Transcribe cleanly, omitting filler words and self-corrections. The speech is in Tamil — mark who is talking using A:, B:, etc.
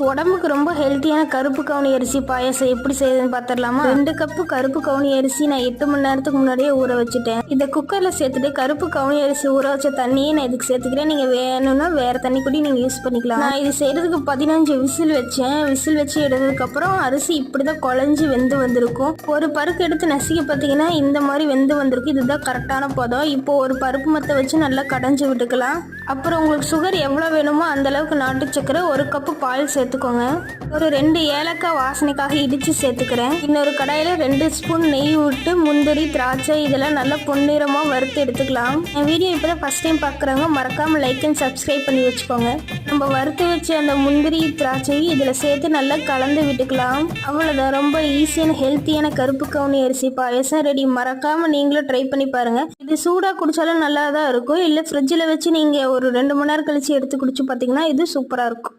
A: உடம்புக்கு ரொம்ப ஹெல்த்தியான கருப்பு கவுனி அரிசி பாயாசம் எப்படி செய்யுதுன்னு பார்த்துடலாமா? 2 கப்பு கருப்பு கவுனி அரிசி நான் 8 மணி நேரத்துக்கு முன்னாடியே ஊற வச்சுட்டேன். இதை குக்கர்ல சேர்த்துட்டு கருப்பு கவுனி அரிசி ஊற வச்ச தண்ணியே நான் இதுக்கு சேர்த்துக்கிறேன். நீங்க வேணும்னா வேற தண்ணி கூட நீங்க யூஸ் பண்ணிக்கலாம். நான் இது செய்யறதுக்கு 15 விசில் வச்சேன். விசில் வச்சு எடுத்ததுக்கு அப்புறம் அரிசி இப்படிதான் குழஞ்சு வெந்து வந்திருக்கும். ஒரு பருக்கு எடுத்து நசுக்கி பார்த்தீங்கன்னா இந்த மாதிரி வெந்து வந்திருக்கு. இதுதான் கரெக்டான பதம். இப்போ ஒரு பருப்பு மத்தை வச்சு நல்லா கடைஞ்சி விட்டுக்கலாம். அப்புறம் உங்களுக்கு சுகர் எவ்வளோ வேணுமோ அந்த அளவுக்கு நாட்டு சக்கரை, 1 கப்பு பால் சேர்த்துக்கோங்க. ஒரு 2 ஏலக்காய் வாசனைக்காக இடித்து சேர்த்துக்கிறேன். இன்னொரு கடாயில் 2 ஸ்பூன் நெய் விட்டு முந்திரி, திராட்சை இதெல்லாம் நல்லா பொன்னிறமாக வறுத்து எடுத்துக்கலாம். என் வீடியோ இப்போ தான் ஃபஸ்ட் டைம் பார்க்குறவங்க மறக்காமல் லைக் அண்ட் சப்ஸ்கிரைப் பண்ணி வச்சுக்கோங்க. நம்ம வறுத்து வச்சு அந்த முந்திரி திராட்சையும் இதில் சேர்த்து நல்லா கலந்து விட்டுக்கலாம். அவ்வளோதான், ரொம்ப ஈஸியான ஹெல்த்தியான கருப்பு கவுனி அரிசி பாயசம் ரெடி. மறக்காமல் நீங்களும் ட்ரை பண்ணி பாருங்கள். இது சூடாக குடித்தாலும் நல்லா தான் இருக்கும். இல்லை ஃப்ரிட்ஜில் வச்சு நீங்கள் ஒரு 2 மணி நேரம் கழிச்சு எடுத்து குடிச்சு பார்த்தீங்கன்னா இது சூப்பராக இருக்கும்.